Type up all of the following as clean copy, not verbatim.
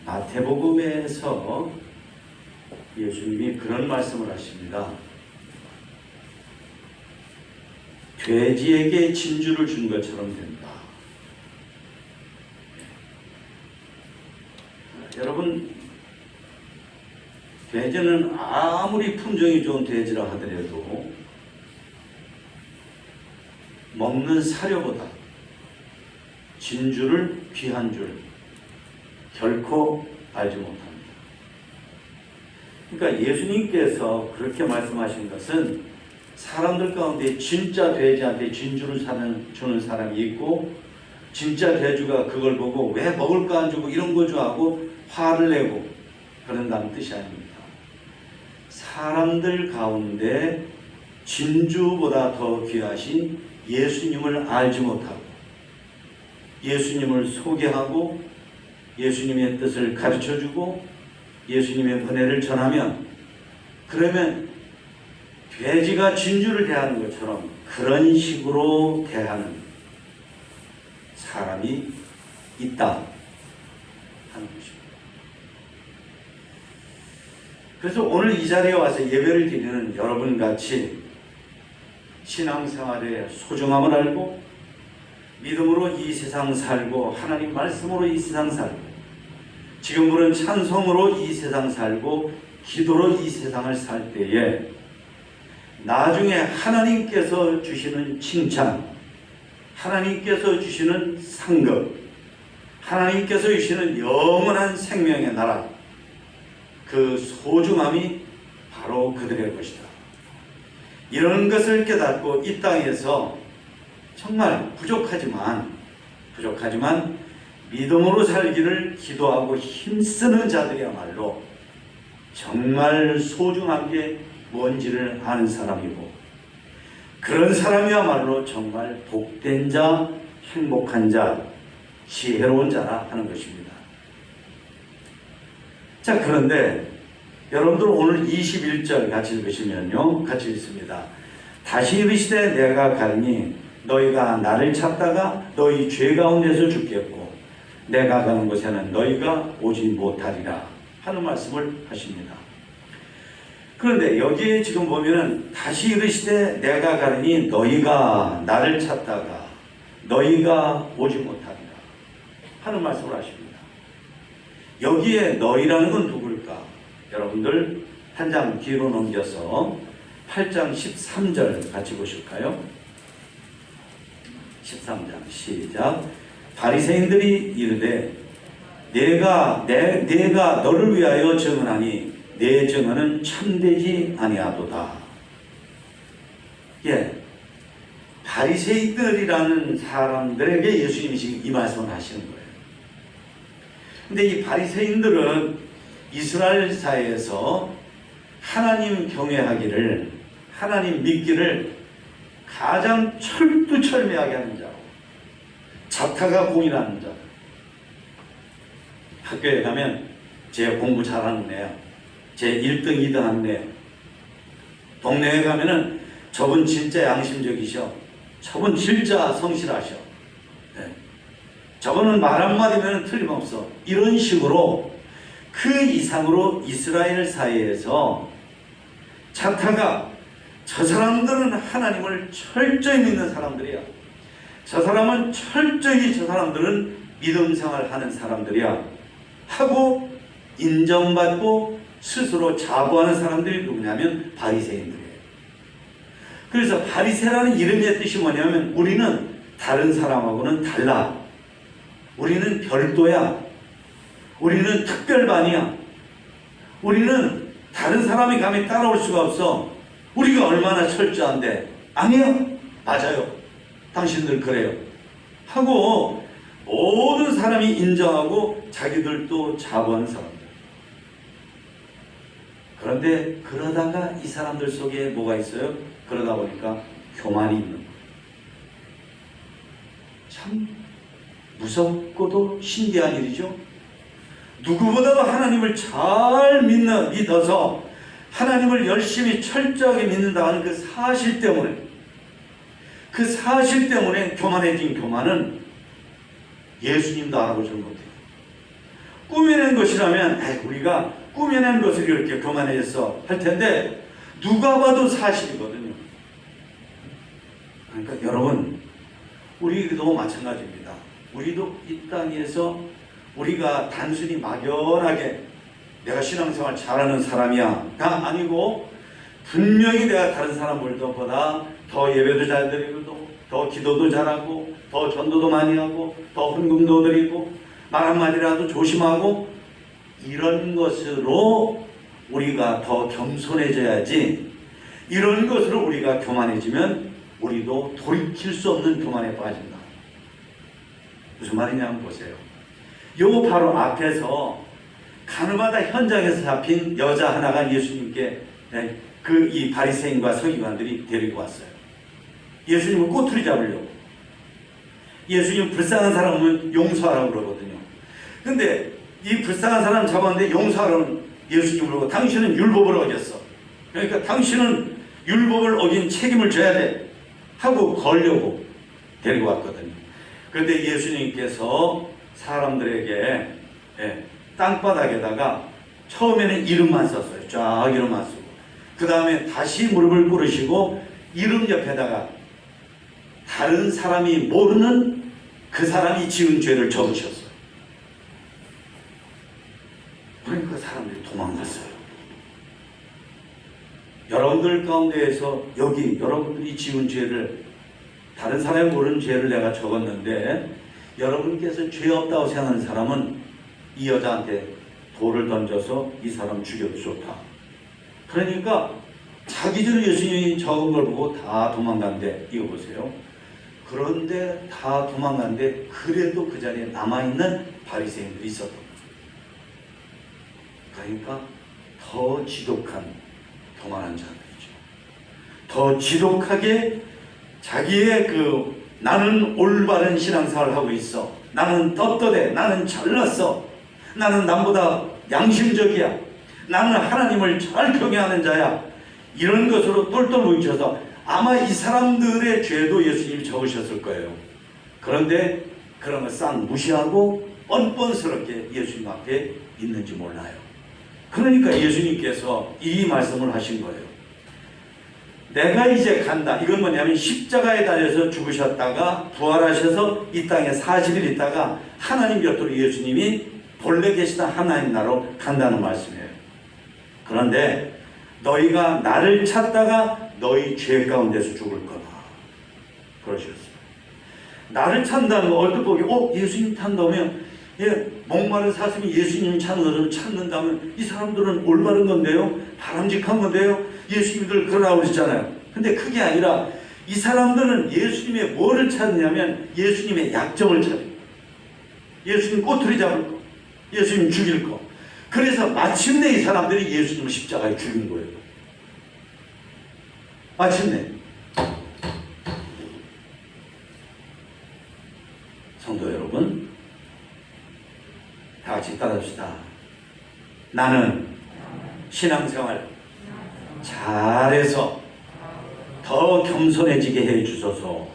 마태복음에서 예수님이 그런 말씀을 하십니다. 돼지에게 진주를 준 것처럼 된다. 여러분, 돼지는 아무리 품종이 좋은 돼지라 하더라도 먹는 사료보다 진주를 귀한 줄 결코 알지 못합니다. 그러니까 예수님께서 그렇게 말씀하신 것은 사람들 가운데 진짜 돼지한테 진주를 주는 사람이 있고 진짜 돼지가 그걸 보고 왜 먹을 거 안 주고 이런 거 좋아하고 화를 내고 그런다는 뜻이 아닙니다. 사람들 가운데 진주보다 더 귀하신 예수님을 알지 못하고 예수님을 소개하고 예수님의 뜻을 가르쳐주고 예수님의 은혜를 전하면 그러면 돼지가 진주를 대하는 것처럼 그런 식으로 대하는 사람이 있다 하는 것입니다. 그래서 오늘 이 자리에 와서 예배를 드리는 여러분같이 신앙생활의 소중함을 알고 믿음으로 이 세상 살고 하나님 말씀으로 이 세상 살고 지금으로는 찬송으로 이 세상 살고 기도로 이 세상을 살 때에 나중에 하나님께서 주시는 칭찬, 하나님께서 주시는 상급, 하나님께서 주시는 영원한 생명의 나라, 그 소중함이 바로 그들의 것이다. 이런 것을 깨닫고 이 땅에서 정말 부족하지만 믿음으로 살기를 기도하고 힘쓰는 자들이야말로 정말 소중한 게 뭔지를 아는 사람이고 그런 사람이야말로 정말 복된 자, 행복한 자, 지혜로운 자라 하는 것입니다. 자, 그런데 여러분들 오늘 21절 같이 읽으시면요, 같이 읽습니다. 다시 이르시되 내가 가리니 너희가 나를 찾다가 너희 죄 가운데서 죽겠고 내가 가는 곳에는 너희가 오지 못하리라 하는 말씀을 하십니다. 그런데 여기에 지금 보면은 다시 이르시되 내가 가리니 너희가 나를 찾다가 너희가 오지 못하리라 하는 말씀을 하십니다. 여기에 너희라는 건 누굴까? 여러분들 한 장 뒤로 넘겨서 8장 13절 같이 보실까요? 13장 시작. 바리새인들이 이르되 내가 너를 위하여 증언하니 내 증언은 참되지 아니하도다. 예, 바리새인들이라는 사람들에게 예수님이 지금 이 말씀을 하시는 거예요. 근데 이 바리새인들은 이스라엘 사회에서 하나님 경외하기를, 하나님 믿기를 가장 철두철미하게 하는 자고 자타가 공인하는 자. 학교에 가면 제 공부 잘하는 애야, 제 1등 2등 하는 애야. 동네에 가면은 저분 진짜 양심적이셔, 저분 진짜 성실하셔, 네. 저분은 말 한마디면 틀림없어. 이런 식으로 그 이상으로 이스라엘 사회에서 자타가 저 사람들은 하나님을 철저히 믿는 사람들이야, 저 사람은 철저히 저 사람들은 믿음 생활하는 사람들이야 하고 인정받고 스스로 자부하는 사람들이 누구냐면 바리새인들이에요. 그래서 바리새라는 이름의 뜻이 뭐냐면 우리는 다른 사람하고는 달라, 우리는 별도야, 우리는 특별반이야, 우리는 다른 사람이 감히 따라올 수가 없어, 우리가 얼마나 철저한데. 아니요, 맞아요, 당신들 그래요 하고 모든 사람이 인정하고 자기들도 자부하는 사람들. 그런데 그러다가 이 사람들 속에 뭐가 있어요? 그러다 보니까 교만이 있는 거예요. 참 무섭고도 신기한 일이죠. 누구보다도 하나님을 잘 믿어서 하나님을 열심히 철저하게 믿는다는 그 사실 때문에 교만해진 교만은 예수님도 알아보지 못해요. 꾸며낸 것이라면 우리가 꾸며낸 것을 이렇게 교만해서 할 텐데 누가 봐도 사실이거든요. 그러니까 여러분, 우리도 마찬가지입니다. 우리도 이 땅에서 우리가 단순히 막연하게 내가 신앙생활 잘하는 사람이야가 아니고 분명히 내가 다른 사람들보다 더 예배도 잘 드리고 더 기도도 잘하고 더 전도도 많이 하고 더 헌금도 드리고 말 한마디라도 조심하고 이런 것으로 우리가 더 겸손해져야지, 이런 것으로 우리가 교만해지면 우리도 돌이킬 수 없는 교만에 빠진다. 무슨 말이냐 한번 보세요. 요 바로 앞에서 가늠하다 현장에서 잡힌 여자 하나가 예수님께 이 바리새인과 서기관들이 데리고 왔어요. 예수님을 꼬투리 잡으려고. 예수님 불쌍한 사람은 용서하라고 그러거든요. 근데 이 불쌍한 사람 잡았는데 용서하라는 예수님을 보고 당신은 율법을 어겼어. 그러니까 당신은 율법을 어긴 책임을 져야 돼 하고 걸려고 데리고 왔거든요. 그런데 예수님께서 사람들에게 땅바닥에다가 처음에는 이름만 썼어요. 쫙 이름만 쓰고 그 다음에 다시 무릎을 꿇으시고 이름 옆에다가 다른 사람이 모르는 그 사람이 지은 죄를 적으셨어요. 그러니까 사람들이 도망갔어요. 여러분들 가운데에서 여기 여러분들이 지은 죄를, 다른 사람이 모르는 죄를 내가 적었는데 여러분께서 죄 없다고 생각하는 사람은 이 여자한테 돌을 던져서 이 사람 죽여도 좋다. 그러니까 자기 죄를 예수님이 적은 걸 보고 다 도망간대. 이거 보세요. 그런데 다 도망간데 그래도 그 자리에 남아있는 바리새인들이 있었던 거예요. 그러니까 더 지독한 교만한 자들이죠. 더 지독하게 자기의 나는 올바른 신앙생활을 하고 있어, 나는 떳떳해, 나는 잘났어, 나는 남보다 양심적이야, 나는 하나님을 잘 경외하는 자야, 이런 것으로 똘똘 뭉쳐서 아마 이 사람들의 죄도 예수님이 적으셨을 거예요. 그런데 그런 걸 싹 무시하고 뻔뻔스럽게 예수님 앞에 있는지 몰라요. 그러니까 예수님께서 이 말씀을 하신 거예요. 내가 이제 간다. 이건 뭐냐면 십자가에 달려서 죽으셨다가 부활하셔서 이 땅에 40일 있다가 하나님 곁으로 예수님이 본래 계시던 하나님 나라로 간다는 말씀이에요. 그런데 너희가 나를 찾다가 너희 죄 가운데서 죽을 거다. 그러셨어요. 나를 찾는다는 거 얼핏 보기 예수님 찾는다면 목마른 사슴이 예수님 찾는 것을 찾는다면 이 사람들은 올바른 건데요, 바람직한 건데요, 예수님들 그러라고 그러잖아요. 근데 그게 아니라 이 사람들은 예수님의 뭐를 찾느냐면 예수님의 약점을 찾아요. 예수님 꼬투리 잡을 거, 예수님 죽일 거. 그래서 마침내 이 사람들이 예수님을 십자가에 죽인 거예요. 마침내. 성도 여러분, 다 같이 따라합시다. 나는 신앙생활 잘해서 더 겸손해지게 해 주소서.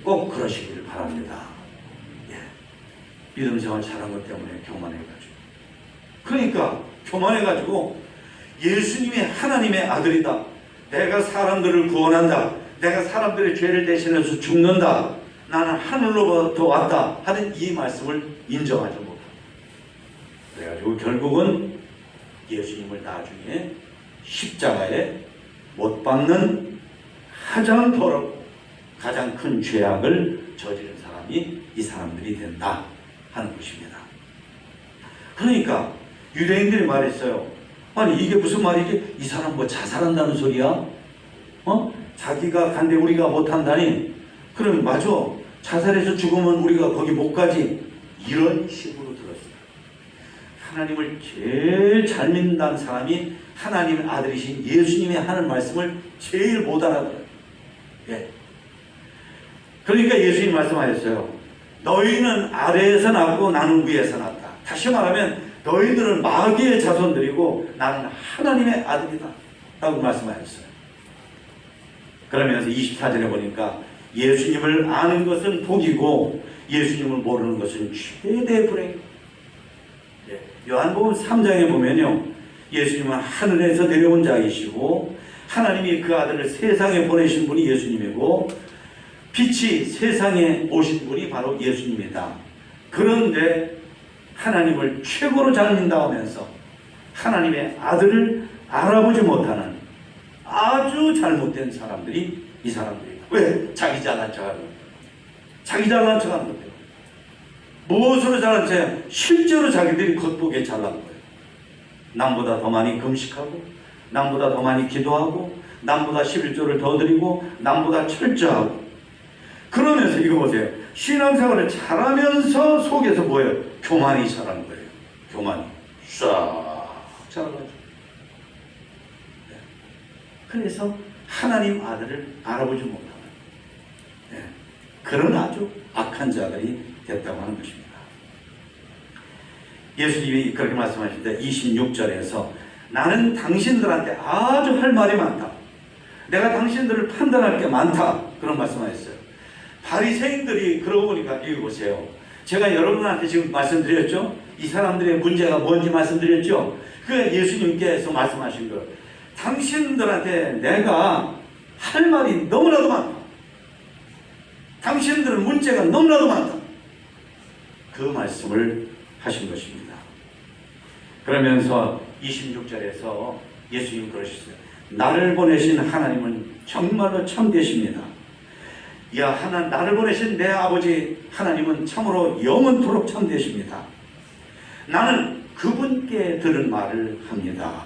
꼭 그러시길 바랍니다. 믿음 생활 잘한 것 때문에 교만해가지고. 그러니까 교만해가지고 예수님이 하나님의 아들이다, 내가 사람들을 구원한다, 내가 사람들의 죄를 대신해서 죽는다, 나는 하늘로부터 왔다 하는 이 말씀을 인정하지 못합니다. 그래가지고 결국은 예수님을 나중에 십자가에 못 박는 가장 더럽고 가장 큰 죄악을 저지른 사람이 이 사람들이 된다 하는 것입니다. 그러니까 유대인들이 말했어요. 아니 이게 무슨 말이지? 이 사람 뭐 자살한다는 소리야? 자기가 간데 우리가 못한다니? 그럼 맞아, 자살해서 죽으면 우리가 거기 못 가지. 이런 식으로 들었어요. 하나님을 제일 잘 믿는다는 사람이 하나님의 아들이신 예수님이 하는 말씀을 제일 못 알아들어요. 그러니까 예수님 말씀하셨어요. 너희는 아래에서 났고 나는 위에서 났다. 다시 말하면 너희들은 마귀의 자손들이고 나는 하나님의 아들이다 라고 말씀하셨어요. 그러면서 24절에 보니까 예수님을 아는 것은 복이고 예수님을 모르는 것은 최대의 불행. 예, 요한복음 3장에 보면요, 예수님은 하늘에서 내려온 자이시고 하나님이 그 아들을 세상에 보내신 분이 예수님이고 빛이 세상에 오신 분이 바로 예수님이다. 그런데 하나님을 최고로 잘 믿는다면서 하나님의 아들을 알아보지 못하는 아주 잘못된 사람들이 이 사람들이다. 왜? 자기 잘난 척하는 거예요. 자기 잘난 척하는 거예요. 무엇으로 잘난 척해요? 실제로 자기들이 겉보기에 잘난 거예요. 남보다 더 많이 금식하고 남보다 더 많이 기도하고 남보다 11조를 더 드리고 남보다 철저하고 그러면서 이거 보세요. 신앙생활을 잘하면서 속에서 뭐예요? 교만이 잘하는 거예요. 교만이 싹 잘하죠. 네. 그래서 하나님 아들을 알아보지 못하는 네. 그런 아주 악한 자들이 됐다고 하는 것입니다. 예수님이 그렇게 말씀하실 때 26절에서 나는 당신들한테 아주 할 말이 많다. 내가 당신들을 판단할 게 많다. 그런 말씀하셨어요. 바리새인들이 그러고 보니까 이거 보세요. 제가 여러분한테 지금 말씀드렸죠. 이 사람들의 문제가 뭔지 말씀드렸죠. 그 예수님께서 말씀하신 거. 당신들한테 내가 할 말이 너무나도 많다. 당신들은 문제가 너무나도 많다. 그 말씀을 하신 것입니다. 그러면서 26절에서 예수님 그러셨어요. 나를 보내신 하나님은 정말로 참되십니다. 나를 보내신 내 아버지 하나님은 참으로 영원토록 참되십니다. 나는 그분께 들은 말을 합니다.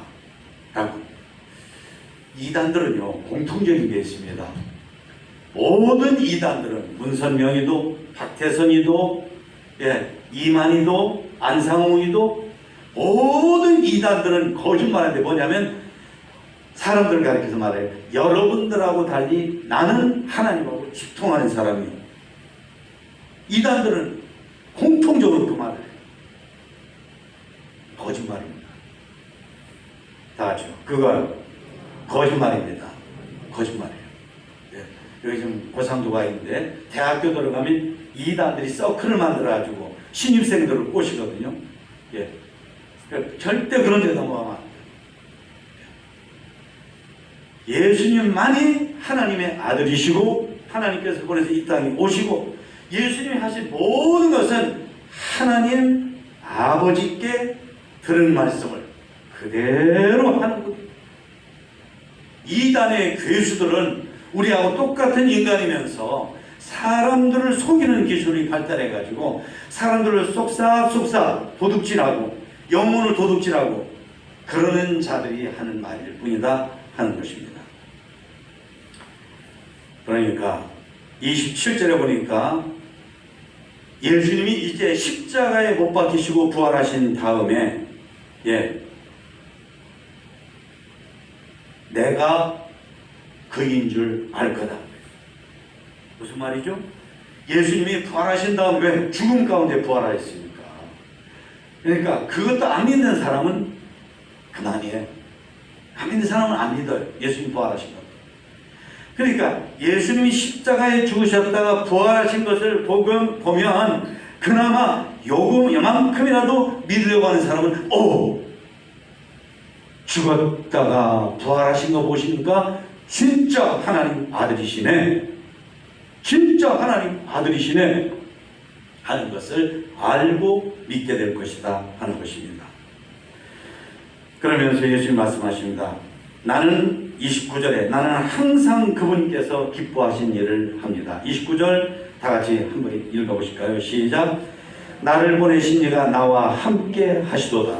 라고. 이단들은요, 공통적인 게 있습니다. 모든 이단들은 문선명이도, 박태선이도, 이만희도, 안상홍이도 모든 이단들은 거짓말하는데 뭐냐면 사람들을 가리켜서 말해요. 여러분들하고 달리 나는 하나님하고 직통하는 사람이에요. 이단들은 공통적으로 그 말을 해요. 거짓말입니다. 다 같이요. 그거 거짓말입니다. 거짓말이에요. 네. 여기 지금 고상도가 있는데 대학교 들어가면 이단들이 서클을 만들어가지고 신입생들을 꼬시거든요. 예. 그러니까 절대 그런 데 넘어가면 안 돼요. 예수님만이 하나님의 아들이시고 하나님께서 보내서 이 땅에 오시고 예수님이 하신 모든 것은 하나님 아버지께 들은 말씀을 그대로 하는 겁니다. 이단의 괴수들은 우리하고 똑같은 인간이면서 사람들을 속이는 기술이 발달해가지고 사람들을 쏙싹쏙싹 도둑질하고 영혼을 도둑질하고 그러는 자들이 하는 말일 뿐이다 하는 것입니다. 그러니까 27절에 보니까 예수님이 이제 십자가에 못 박히시고 부활하신 다음에 내가 그인 줄 알 거다. 무슨 말이죠? 예수님이 부활하신 다음 왜 죽음 가운데 부활하셨습니까? 그러니까 그것도 안 믿는 사람은 그만이에요. 안 믿는 사람은 안 믿어요. 예수님 부활하신 것. 그러니까 예수님이 십자가에 죽으셨다가 부활하신 것을 보면 그나마 요만큼이라도 믿으려고 하는 사람은 죽었다가 부활하신 거 보시니까 진짜 하나님 아들이시네. 진짜 하나님 아들이시네 하는 것을 알고 믿게 될 것이다 하는 것입니다. 그러면서 예수님 말씀하십니다. 나는 29절에 나는 항상 그분께서 기뻐하신 일을 합니다. 29절 다 같이 한번 읽어보실까요? 시작. 나를 보내신 이가 나와 함께 하시도다.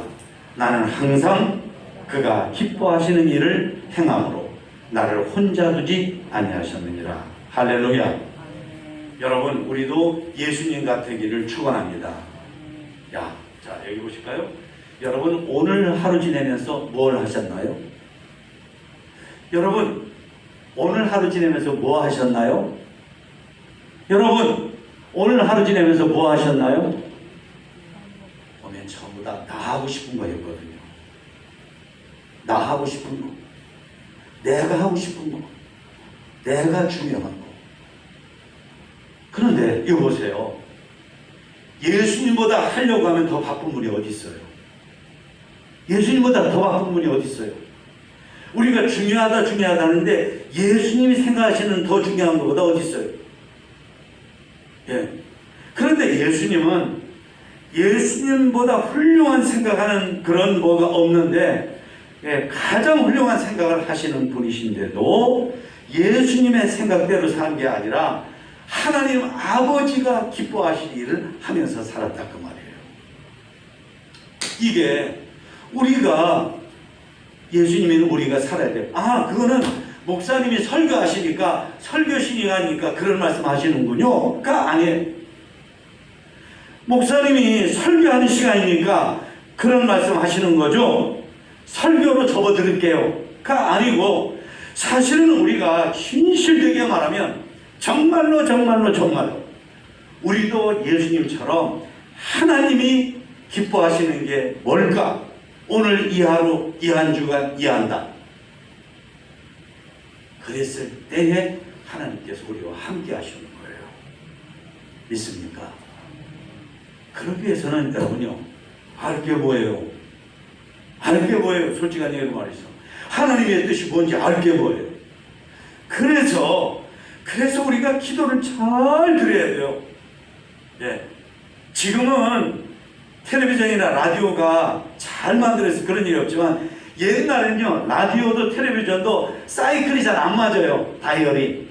나는 항상 그가 기뻐하시는 일을 행함으로 나를 혼자 두지 아니하셨느니라. 할렐루야. 여러분 우리도 예수님 같으기를 축원합니다. 자 여기 보실까요? 여러분 오늘 하루 지내면서 뭘 하셨나요? 여러분 오늘 하루 지내면서 뭐 하셨나요? 여러분 오늘 하루 지내면서 뭐 하셨나요? 보면 전부 다 하고 싶은 거였거든요. 나 하고 싶은 거, 내가 하고 싶은 거, 내가 중요한 거. 그런데 이거 보세요. 예수님보다 하려고 하면 더 바쁜 분이 어디 있어요? 예수님보다 더 바쁜 분이 어디 있어요? 우리가 중요하다는데 예수님이 생각하시는 더 중요한 것보다 어디 있어요? 예. 그런데 예수님보다 훌륭한 생각하는 그런 뭐가 없는데, 예, 가장 훌륭한 생각을 하시는 분이신데도 예수님의 생각대로 산 게 아니라 하나님 아버지가 기뻐하실 일을 하면서 살았다 그 말이에요. 이게 우리가 예수님이 우리가 살아야 돼요. 그거는 목사님이 설교하시니까 설교신이 하니까 그런 말씀 하시는군요. 가 아니에요. 목사님이 설교하는 시간이니까 그런 말씀 하시는 거죠. 설교로 접어들을게요. 가 아니고, 사실은 우리가 진실되게 말하면 정말로 우리도 예수님처럼 하나님이 기뻐하시는 게 뭘까? 오늘 이 하루, 이 한 주간, 이 한 달. 그랬을 때에 하나님께서 우리와 함께 하시는 거예요. 믿습니까? 그러기 위해서는 여러분요, 알 게 뭐예요? 솔직한 얘기로 말해서 하나님의 뜻이 뭔지 알 게 뭐예요? 그래서 우리가 기도를 잘 드려야 돼요. 네. 지금은 텔레비전이나 라디오가 잘 만들어서 그런 일이 없지만, 옛날에는요, 라디오도 텔레비전도 사이클이 잘 안 맞아요. 다이얼이.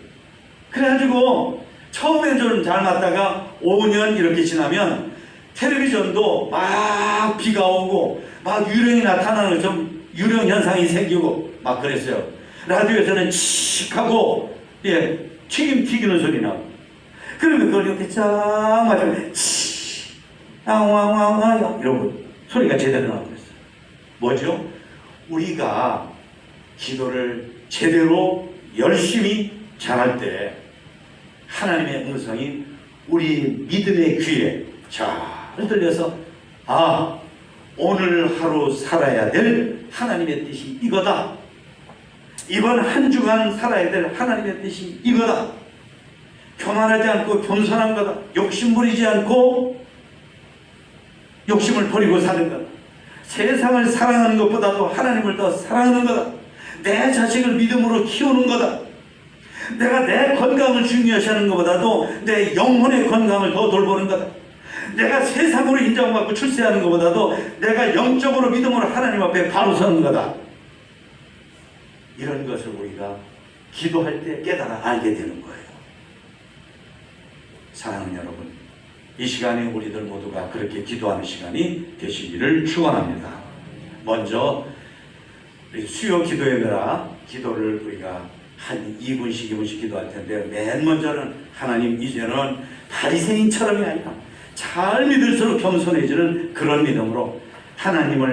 그래가지고 처음엔 좀 잘 맞다가 5년 이렇게 지나면 텔레비전도 막 비가 오고 막 유령이 나타나는 좀 유령 현상이 생기고 막 그랬어요. 라디오에서는 칙하고, 예, 튀기는 소리 나고. 그러면 그걸 이렇게 쫙 맞으면 칙, 왕 이러고 소리가 제대로 나오고 있어요. 뭐죠? 우리가 기도를 제대로 열심히 잘할 때 하나님의 음성이 우리 믿음의 귀에 잘 들려서, 오늘 하루 살아야 될 하나님의 뜻이 이거다. 이번 한 주간 살아야 될 하나님의 뜻이 이거다. 교만하지 않고 겸손한 거다. 욕심 부리지 않고 욕심을 버리고 사는 거다. 세상을 사랑하는 것보다도 하나님을 더 사랑하는 거다. 내 자식을 믿음으로 키우는 거다. 내가 내 건강을 중요시 하는 것보다도 내 영혼의 건강을 더 돌보는 거다. 내가 세상으로 인정받고 출세하는 것보다도 내가 영적으로 믿음으로 하나님 앞에 바로 서는 거다. 이런 것을 우리가 기도할 때 깨달아 알게 되는 거예요. 사랑하는 여러분, 이 시간에 우리들 모두가 그렇게 기도하는 시간이 되시기를 축원합니다. 먼저 수요 기도회라 기도를 우리가 한 2분씩 기도할 텐데, 맨 먼저는 하나님, 이제는 바리새인처럼이 아니라 잘 믿을수록 겸손해지는 그런 믿음으로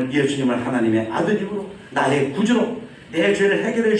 예수님을 하나님의 아드님으로, 나의 구주로 내 죄를 해결해